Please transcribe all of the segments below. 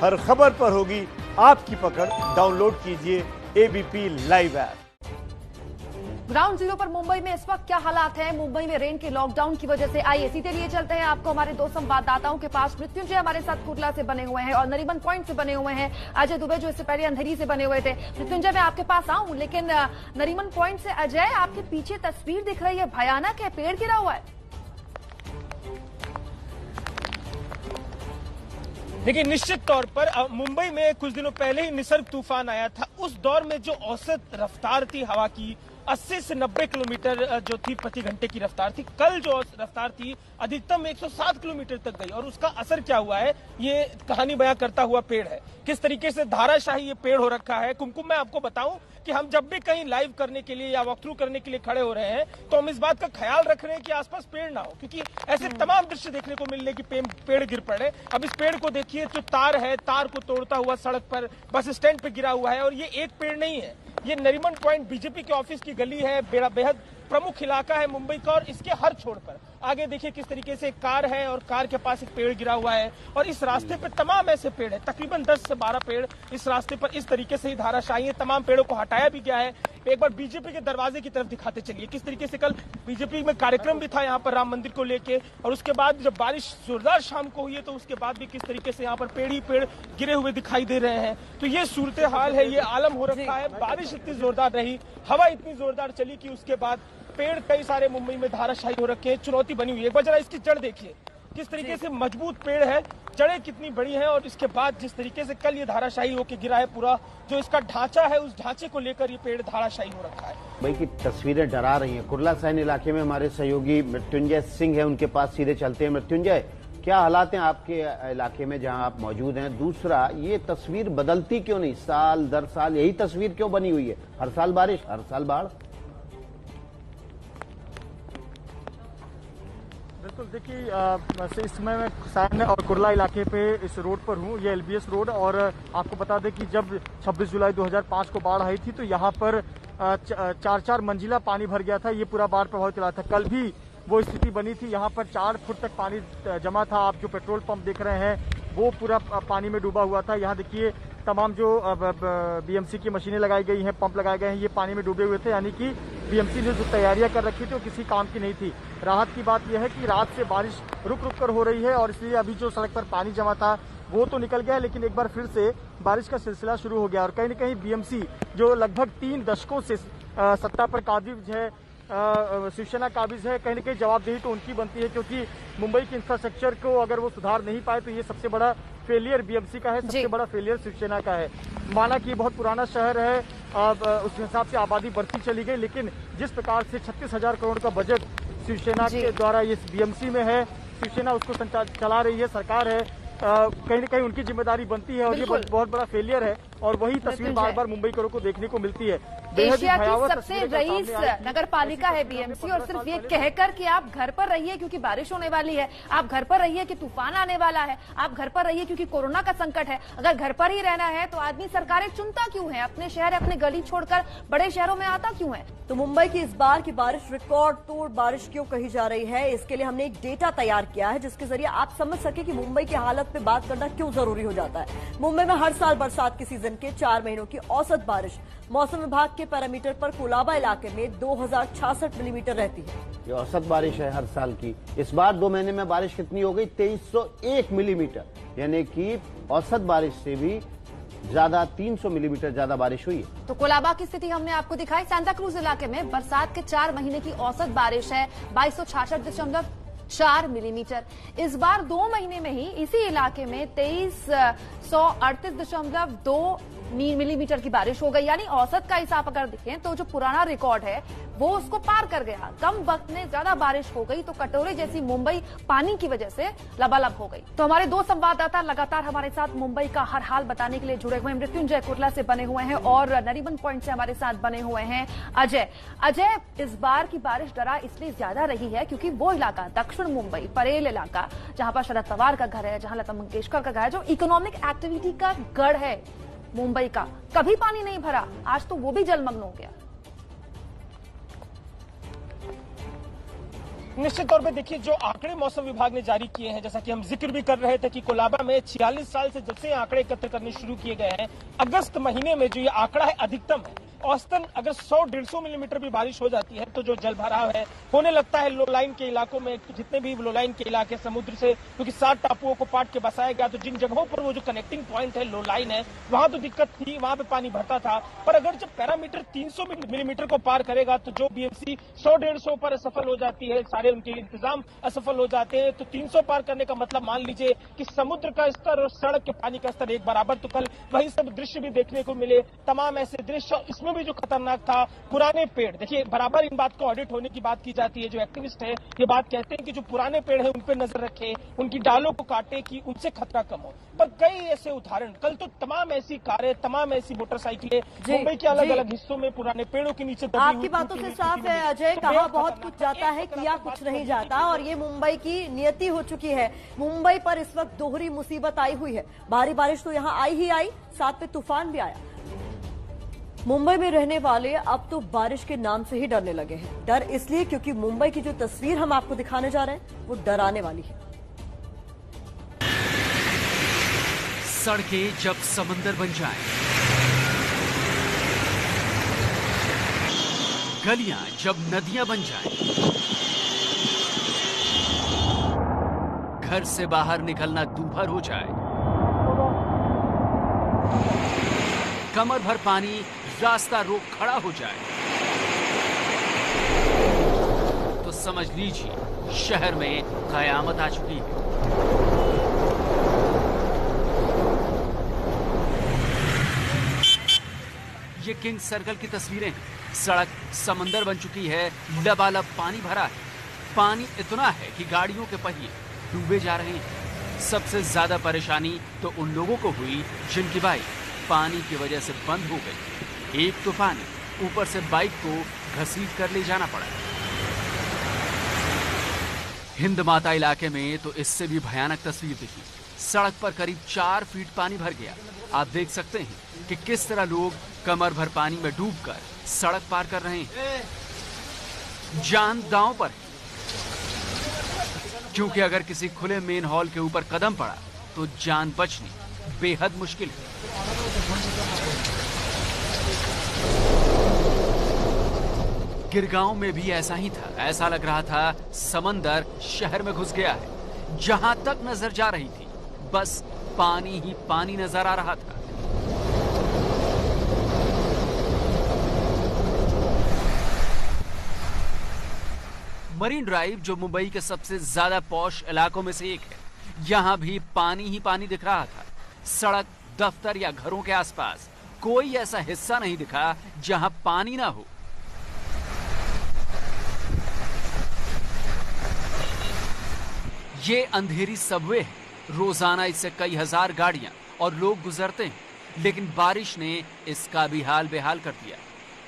हर खबर पर होगी आपकी पकड़। डाउनलोड कीजिए ABP live app. Ground zero पर मुंबई में इस वक्त क्या हालात हैं? मुंबई में रेन के लॉकडाउन की वजह से आइए सीधे लिए चलते हैं आपको हमारे दो संवाददाताओं के पास। मृत्युंजय हमारे साथ कुर्ला से बने हुए हैं और नरीमन पॉइंट से बने हुए हैं अजय दुबे, जो इससे पहले अंधेरी से बने हुए थे। मृत्युंजय, मैं आपके पास आऊं, लेकिन नरीमन पॉइंट से अजय, आपके पीछे तस्वीर दिख रही है, भयानक है, पेड़ गिरा हुआ है। देखिए, निश्चित तौर पर मुंबई में कुछ दिनों पहले ही निसर्ग तूफान आया था। उस दौर में जो औसत रफ्तार थी हवा की 80 से 90 किलोमीटर जो थी प्रति घंटे की रफ्तार थी, कल जो रफ्तार थी अधिकतम 107 किलोमीटर तक गई। और उसका असर क्या हुआ है, ये कहानी बयां करता हुआ पेड़ है। किस तरीके से धाराशाही ये पेड़ हो रखा है। कुमकुम, मैं आपको बताऊं कि हम जब भी कहीं लाइव करने के लिए या वॉक थ्रू करने के लिए खड़े हो रहे हैं तो हम इस बात का ख्याल रख रहे हैं कि आसपास पेड़ ना हो, क्योंकि ऐसे तमाम दृश्य देखने को मिलने की पेड़ गिर पड़े। अब इस पेड़ को देखिए, जो तार है, तार को तोड़ता हुआ सड़क पर बस स्टैंड पे गिरा हुआ है। और ये एक पेड़ नहीं है, ये नरीमन पॉइंट बीजेपी के ऑफिस की गली है, बेहद प्रमुख इलाका है मुंबई का। और इसके हर छोर पर आगे देखिए किस तरीके से कार है और कार के पास एक पेड़ गिरा हुआ है। और इस रास्ते पे तमाम ऐसे पेड़ है, तकरीबन 10 से 12 पेड़ इस रास्ते पर इस तरीके से ही धाराशाही है। तमाम पेड़ों को हटाया भी गया है। एक बार बीजेपी के दरवाजे की तरफ दिखाते चलिए किस तरीके से कल बीजेपी में कार्यक्रम भी था यहाँ पर राम मंदिर को लेके। और उसके बाद जब बारिश जोरदार शाम को हुई है तो उसके बाद भी किस तरीके से यहाँ पर पेड़ ही पेड़ गिरे हुए दिखाई दे रहे हैं। तो ये सूरत हाल है, ये आलम हो रखा है। बारिश इतनी जोरदार रही, हवा इतनी जोरदार चली कि उसके बाद पेड़ कई सारे मुंबई में धाराशाही हो रखे हैं। चुनौती बनी हुई है। एक बार जरा इसकी जड़ देखिए, किस तरीके से मजबूत पेड़ है, जड़ें कितनी बड़ी हैं। और इसके बाद जिस तरीके से कल ये धाराशाही होकर गिरा है, पूरा जो इसका ढांचा है उस ढांचे को लेकर ये पेड़ धाराशाही हो रखा है। भाई की तस्वीरें डरा रही हैं। कुर्ला सैन इलाके में हमारे सहयोगी मृत्युंजय सिंह है, उनके पास सीधे चलते हैं। मृत्युंजय, क्या हालात हैं आपके इलाके में जहां आप मौजूद हैं? दूसरा, ये तस्वीर बदलती क्यों नहीं? साल दर साल यही तस्वीर क्यों बनी हुई है? हर साल बारिश, हर साल बाढ़। बिल्कुल, देखिए इस समय मैं सैन और कुर्ला इलाके पे इस रोड पर हूँ, ये एलबीएस रोड। और आपको बता दें कि जब 26 जुलाई 2005 को बाढ़ आई थी तो यहाँ पर 4-4 मंजिला पानी भर गया था। ये पूरा बाढ़ प्रभावित इलाका था। कल भी वो स्थिति बनी थी, यहाँ पर 4 फुट तक पानी जमा था। आप जो पेट्रोल पंप देख रहे हैं वो पूरा पानी में डूबा हुआ था। यहाँ देखिए तमाम जो बीएमसी की मशीनें लगाई गई हैं, पंप लगाए गए हैं, ये पानी में डूबे हुए थे। यानी कि बीएमसी ने जो तैयारियां कर रखी थी वो किसी काम की नहीं थी। राहत की बात यह है कि रात से बारिश रुक रुक कर हो रही है और इसलिए अभी जो सड़क पर पानी जमा था वो तो निकल गया है, लेकिन एक बार फिर से बारिश का सिलसिला शुरू हो गया। और कहीं न कहीं बीएमसी जो लगभग 3 दशकों से सत्ता पर काबिज है, शिवसेना काबिज है, कहीं न कहीं जवाबदेही तो उनकी बनती है, क्योंकि मुंबई के इंफ्रास्ट्रक्चर को अगर वो सुधार नहीं पाए तो ये सबसे बड़ा फेलियर बीएमसी का है, सबसे बड़ा फेलियर शिवसेना का है। माना कि बहुत पुराना शहर है, उस हिसाब से आबादी बढ़ती चली गई, लेकिन जिस प्रकार से 36,000 करोड़ का बजट शिवसेना के द्वारा ये बीएमसी में है, शिवसेना उसको चला रही है, सरकार है, कहीं न कहीं उनकी जिम्मेदारी बनती है। और ये बहुत बड़ा फेलियर है और वही तस्वीर बार बार मुंबई को देखने को मिलती है। एशिया की सबसे रईस नगर पालिका है बीएमसी, और सिर्फ ये कहकर कि आप घर पर रहिए क्योंकि बारिश होने वाली है, आप घर पर रहिए कि तूफान आने वाला है, आप घर पर रहिए क्योंकि कोरोना का संकट है। अगर घर पर ही रहना है तो आदमी सरकारें चुनता क्यों है? अपने शहर, अपने गली छोड़कर बड़े शहरों में आता क्यों है? तो मुंबई की इस बार की बारिश रिकॉर्ड तोड़ बारिश क्यों कही जा रही है, इसके लिए हमने एक डेटा तैयार किया है जिसके जरिए आप समझ सके कि मुंबई की हालत पे बात करना क्यों जरूरी हो जाता है। मुंबई में हर साल बरसात के सीजन के 4 महीनों की औसत बारिश मौसम विभाग के पैरामीटर पर कोलाबा इलाके में 2066 मिलीमीटर रहती है। ये औसत बारिश है हर साल की। इस बार 2 महीने में बारिश कितनी हो गई? 2301 मिलीमीटर, यानी कि औसत बारिश से भी ज्यादा 300 मिलीमीटर ज्यादा बारिश हुई है। तो कोलाबा की स्थिति हमने आपको दिखाई। सांता क्रूज इलाके में बरसात के 4 महीने की औसत बारिश है 2266.4 मिलीमीटर। इस बार 2 महीने में ही इसी इलाके में 2338.2 मिलीमीटर की बारिश हो गई। यानी औसत का हिसाब अगर देखें तो जो पुराना रिकॉर्ड है वो उसको पार कर गया। कम वक्त में ज्यादा बारिश हो गई तो कटोरे जैसी मुंबई पानी की वजह से लबालब हो गई। तो हमारे 2 संवाददाता लगातार हमारे साथ मुंबई का हर हाल बताने के लिए जुड़े हुए हैं। मृत्युंजय कुर्ला से बने हुए हैं और नरीमन पॉइंट से हमारे साथ बने हुए हैं अजय। इस बार की बारिश डरा इसलिए ज्यादा रही है क्योंकि वो इलाका दक्षिण मुंबई परेल इलाका जहां पर शरद पवार का घर है, जहां लता मंगेशकर का घर है, जो इकोनॉमिक एक्टिविटी का गढ़ है मुंबई का, कभी पानी नहीं भरा, आज तो वो भी जलमग्न हो गया। निश्चित तौर पे देखिए, जो आंकड़े मौसम विभाग ने जारी किए हैं, जैसा कि हम जिक्र भी कर रहे थे कि कोलाबा में 46 साल से जब से आंकड़े एकत्र करने शुरू किए गए हैं, अगस्त महीने में जो ये आंकड़ा है अधिकतम है। औसतन अगर 100-150 मिलीमीटर भी बारिश हो जाती है तो जो जलभराव है होने लगता है लो लाइन के इलाकों में। जितने भी लो लाइन के इलाके समुद्र से, क्योंकि 60 टापुओं को पाट के बसाया गया, तो जिन जगहों पर वो जो कनेक्टिंग पॉइंट है, लो लाइन है, वहां तो दिक्कत थी, वहां पे पानी भरता था। पर अगर जब पैरामीटर 300 मिलीमीटर को पार करेगा तो जो बीएमसी 100-150 पर असफल हो जाती है, सारे उनके इंतजाम असफल हो जाते हैं, तो 300 पार करने का मतलब मान लीजिए कि समुद्र का स्तर और सड़क के पानी का स्तर एक बराबर। तो कल वही सब दृश्य भी देखने को मिले, तमाम ऐसे दृश्य। इसमें भी जो खतरनाक था, पुराने पेड़, देखिए बराबर इन बात को ऑडिट होने की बात की जाती है। जो एक्टिविस्ट है ये बात कहते हैं कि जो पुराने पेड़ है उन पर नजर रखे, उनकी डालों को काटे कि उनसे खतरा कम हो। पर कई ऐसे उदाहरण, कल तो तमाम ऐसी कारें, तमाम ऐसी मोटरसाइकिलें मुंबई के अलग अलग हिस्सों में पुराने पेड़ों के नीचे दबी हुई। आपकी बातों से साफ है अजय, कहा बहुत कुछ जाता है, किया कुछ नहीं जाता, और ये मुंबई की नियति हो चुकी है। मुंबई पर इस वक्त दोहरी मुसीबत आई हुई है। भारी बारिश तो यहाँ आई ही आई, साथ में तूफान भी आया। मुंबई में रहने वाले अब तो बारिश के नाम से ही डरने लगे हैं। डर इसलिए क्योंकि मुंबई की जो तस्वीर हम आपको दिखाने जा रहे हैं वो डराने वाली है। सड़कें जब समंदर बन जाएं, गलियां जब नदियां बन जाएं, घर से बाहर निकलना दूभर हो जाए, कमर भर पानी रास्ता रोक खड़ा हो जाए, तो समझ लीजिए शहर में कयामत आ चुकी है। ये किंग सर्कल की तस्वीरें हैं। सड़क समंदर बन चुकी है, लबालब पानी भरा है। पानी इतना है कि गाड़ियों के पहिए डूबे जा रहे हैं। सबसे ज्यादा परेशानी तो उन लोगों को हुई जिनकी बाइक पानी की वजह से बंद हो गई। एक तो पानी, ऊपर से बाइक को घसीट कर ले जाना पड़ा। हिंद माता इलाके में तो इससे भी भयानक तस्वीर दिखी। सड़क पर करीब 4 फीट पानी भर गया। आप देख सकते हैं कि किस तरह लोग कमर भर पानी में डूबकर सड़क पार कर रहे हैं। जान दांव पर है, क्योंकि अगर किसी खुले मेन हॉल के ऊपर कदम पड़ा तो जान बचनी बेहद मुश्किल है। गिरगांव में भी ऐसा ही था। ऐसा लग रहा था समंदर शहर में घुस गया है। जहां तक नजर जा रही थी बस पानी ही पानी नजर आ रहा था। मरीन ड्राइव, जो मुंबई के सबसे ज्यादा पॉश इलाकों में से एक है, यहां भी पानी ही पानी दिख रहा था। सड़क, दफ्तर या घरों के आसपास कोई ऐसा हिस्सा नहीं दिखा जहां पानी ना हो। ये अंधेरी सबवे है। रोजाना इससे कई हजार गाड़ियां और लोग गुजरते हैं, लेकिन बारिश ने इसका भी हाल बेहाल कर दिया।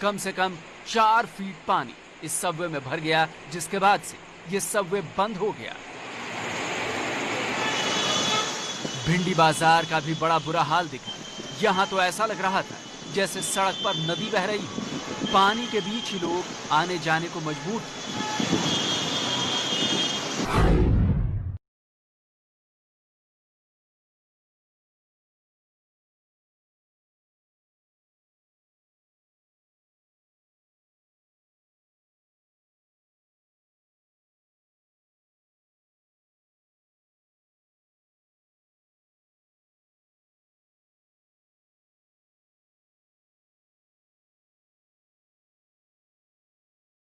कम से कम 4 फीट पानी इस सबवे में भर गया, जिसके बाद से ये सबवे बंद हो गया। भिंडी बाजार का भी बड़ा बुरा हाल दिखा। यहाँ तो ऐसा लग रहा था जैसे सड़क पर नदी बह रही हो। पानी के बीच ही लोग आने जाने को मजबूर थे।